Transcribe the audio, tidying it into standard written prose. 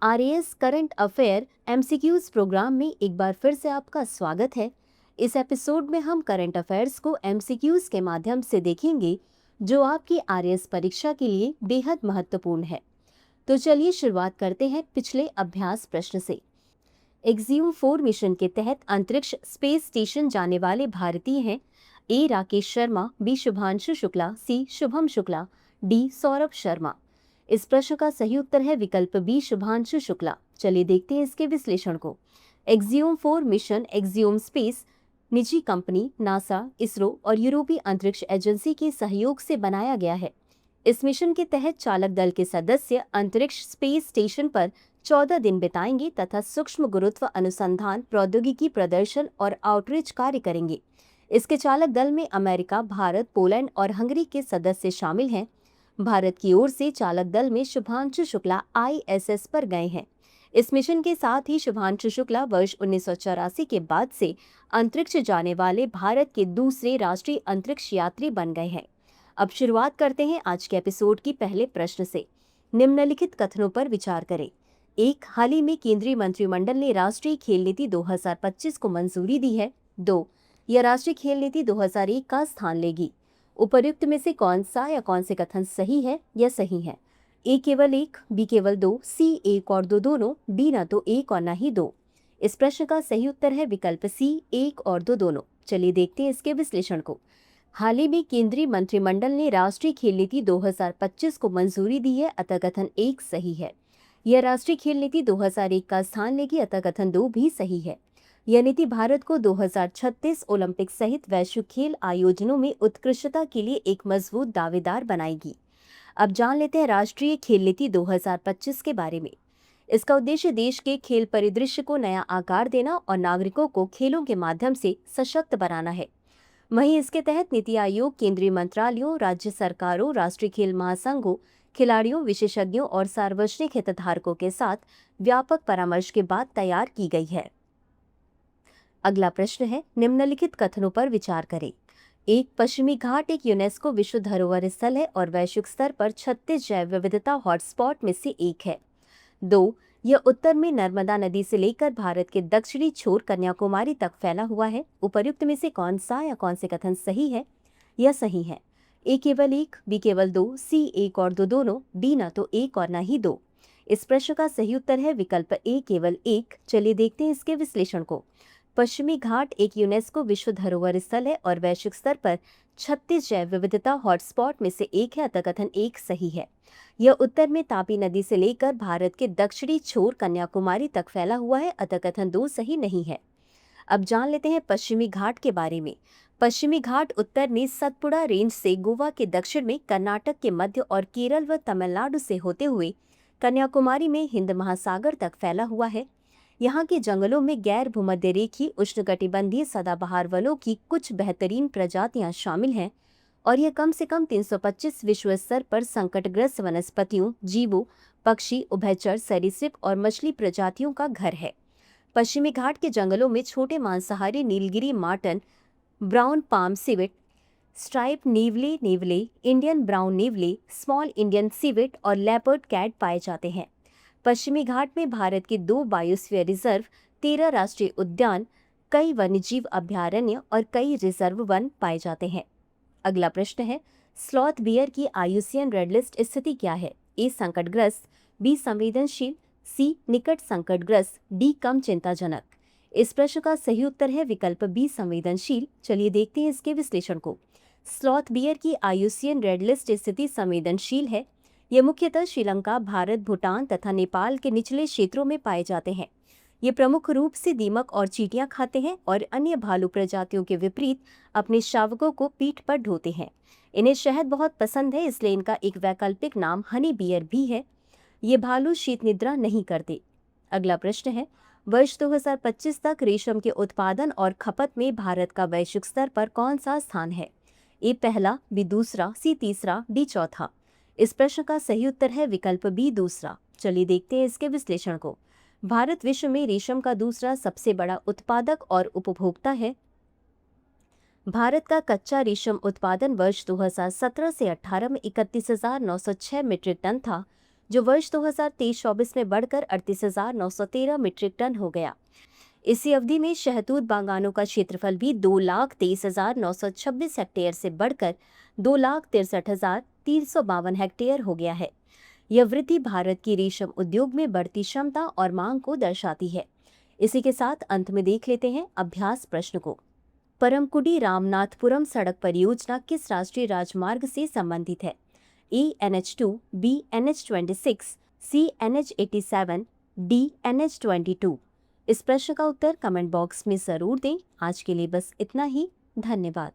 RAS current affair MCQs programme में एक बार फिर से आपका स्वागत है। इस एपिसोड में हम करंट अफेयर्स को एमसीक्यूज के माध्यम से देखेंगे जो आपकी आरएएस परीक्षा के लिए बेहद महत्वपूर्ण है। तो चलिए शुरुआत करते हैं पिछले अभ्यास प्रश्न से। एक्सियम 4 मिशन के तहत अंतरिक्ष स्पेस स्टेशन जाने वाले भारतीय हैं ए राकेश शर्मा, बी शुभांशु शुक्ला, सी शुभम शुक्ला, डी सौरभ शर्मा। इस प्रश्न का सही उत्तर है विकल्प बी शुभांशु शुक्ला। चलिए देखते हैं इसके विश्लेषण को। एक्सियम 4 मिशन एक्सियम स्पेस निजी कंपनी नासा, इसरो और यूरोपीय अंतरिक्ष एजेंसी के सहयोग से बनाया गया है। इस मिशन के तहत चालक दल के सदस्य अंतरिक्ष स्पेस स्टेशन पर 14 दिन बिताएंगे तथा सूक्ष्म गुरुत्व अनुसंधान, प्रौद्योगिकी प्रदर्शन और आउटरीच कार्य करेंगे। इसके चालक दल में अमेरिका, भारत, पोलैंड और हंगरी के सदस्य शामिल हैं। भारत की ओर से चालक दल में शुभांशु शुक्ला आईएसएस पर गए हैं। इस मिशन के साथ ही शुभांशु शुक्ला वर्ष 1984 के बाद से अंतरिक्ष जाने वाले भारत के दूसरे राष्ट्रीय अंतरिक्ष यात्री बन गए हैं। अब शुरुआत करते हैं आज के एपिसोड की पहले प्रश्न से। निम्नलिखित कथनों पर विचार करें। एक, हाल ही में केंद्रीय मंत्रिमंडल ने राष्ट्रीय खेल नीति 2025 को मंजूरी दी है। 2, यह राष्ट्रीय खेल नीति 2001 का स्थान लेगी। उपर्युक्त में से कौन सा या कौन से कथन सही है या सही है? ए केवल एक, बी केवल दो, सी एक और दो दोनों, डी न तो एक और न ही दो। इस प्रश्न का सही उत्तर है विकल्प सी एक और दो दोनों। चलिए देखते हैं इसके विश्लेषण को। हाल ही में केंद्रीय मंत्रिमंडल ने राष्ट्रीय खेल नीति 2025 को मंजूरी दी है, अतः कथन एक सही है। यह राष्ट्रीय खेल नीति 2001 का स्थान लेगी, अतः कथन 2 भी सही है। यह नीति भारत को 2036 ओलंपिक सहित वैश्विक खेल आयोजनों में उत्कृष्टता के लिए एक मजबूत दावेदार बनाएगी। अब जान लेते हैं राष्ट्रीय खेल नीति 2025 के बारे में। इसका उद्देश्य देश के खेल परिदृश्य को नया आकार देना और नागरिकों को खेलों के माध्यम से सशक्त बनाना है। वहीं इसके तहत नीति आयोग केंद्रीय मंत्रालयों, राज्य सरकारों, राष्ट्रीय खेल महासंघों, खिलाड़ियों, विशेषज्ञों और सार्वजनिक हितधारकों के साथ व्यापक परामर्श के बाद तैयार की गई है। अगला प्रश्न है, निम्नलिखित कथनों पर विचार करें। एक, पश्चिमी घाट एक यूनेस्को विश्व धरोहर स्थल है और वैश्विक स्तर पर 36 जैव विविधता हॉटस्पॉट में से एक है। 2, यह उत्तर में नर्मदा नदी से लेकर भारत के दक्षिणी छोर कन्याकुमारी तक फैला हुआ है। उपर्युक्त में से कौन सा या कौन से कथन सही है या सही है? ए केवल एक, बी केवल दो, सी एक और दो दोनों, डी न तो एक और न ही दो। इस प्रश्न का सही उत्तर है विकल्प ए केवल एक। चलिए देखते हैं इसके विश्लेषण को। पश्चिमी घाट एक यूनेस्को विश्व धरोहर स्थल है और वैश्विक स्तर पर 36 जैव विविधता हॉटस्पॉट में से एक है, अतः कथन एक सही है। यह उत्तर में तापी नदी से लेकर भारत के दक्षिणी छोर कन्याकुमारी तक फैला हुआ है, अतः कथन 2 सही नहीं है। अब जान लेते हैं पश्चिमी घाट के बारे में। पश्चिमी घाट उत्तर में सतपुड़ा रेंज से गोवा के दक्षिण में कर्नाटक के मध्य और केरल व तमिलनाडु से होते हुए कन्याकुमारी में हिंद महासागर तक फैला हुआ है। यहाँ के जंगलों में गैर भूमध्य रेखीय उष्णकटिबंधीय सदाबहार वनों की कुछ बेहतरीन प्रजातियां शामिल हैं और यह कम से कम 325 विश्व स्तर पर संकटग्रस्त वनस्पतियों, जीवों, पक्षी, उभयचर, सरीसृप और मछली प्रजातियों का घर है। पश्चिमी घाट के जंगलों में छोटे मांसाहारी Nilgiri marten, brown palm civet, stripe नेवले, इंडियन ब्राउन नेवले, स्मॉल इंडियन सिविट और लेपर्ड कैट पाए जाते हैं। पश्चिमी घाट में भारत के 2 बायोस्फीयर रिजर्व, 13 राष्ट्रीय उद्यान, कई वन्यजीव अभयारण्य और कई रिजर्व वन पाए जाते हैं। अगला प्रश्न है, स्लॉथ बियर की आईयूसीएन रेड लिस्ट स्थिति क्या है? ए संकटग्रस्त, बी संवेदनशील, सी निकट संकटग्रस्त, डी कम चिंताजनक। इस प्रश्न का सही उत्तर है विकल्प बी संवेदनशील। चलिए देखते हैं इसके विश्लेषण को। स्लॉथ बियर की आईयूसीएन रेड लिस्ट स्थिति संवेदनशील है। ये मुख्यतः श्रीलंका, भारत, भूटान तथा नेपाल के निचले क्षेत्रों में पाए जाते हैं। ये प्रमुख रूप से दीमक और चींटियां खाते हैं और अन्य भालू प्रजातियों के विपरीत अपने शावकों को पीठ पर ढोते हैं। इन्हें शहद बहुत पसंद है, इसलिए इनका एक वैकल्पिक नाम हनी बियर भी है। ये भालू शीत निद्रा नहीं करते। अगला प्रश्न है, वर्ष 2025 तक रेशम के उत्पादन और खपत में भारत का वैश्विक स्तर पर कौन सा स्थान है? ए पहला, बी दूसरा, सी तीसरा, डी चौथा। इस प्रश्न का सही उत्तर है विकल्प बी दूसरा। चलिए देखते हैं इसके विश्लेषण को। भारत विश्व में रेशम का दूसरा सबसे बड़ा उत्पादक और उपभोक्ता है। भारत का कच्चा रेशम उत्पादन वर्ष 2017 से 18 में 31,906 मीट्रिक टन था, जो वर्ष 2023-24 में बढ़कर 38,913 मीट्रिक टन हो गया। इसी अवधि में शहतूत बागानों का क्षेत्रफल भी 2,23,926 हेक्टेयर से बढ़कर 2,63,352 हेक्टेयर हो गया है। यह वृद्धि भारत की रेशम उद्योग में बढ़ती क्षमता और मांग को दर्शाती है। इसी के साथ अंत में देख लेते हैं अभ्यास प्रश्न को। परमकुडी रामनाथपुरम सड़क परियोजना किस राष्ट्रीय राजमार्ग से संबंधित है? ए NH2, बी NH26, सी NH87, डी NH22। इस प्रश्न का उत्तर कमेंट बॉक्स में जरूर दें। आज के लिए बस इतना ही। धन्यवाद।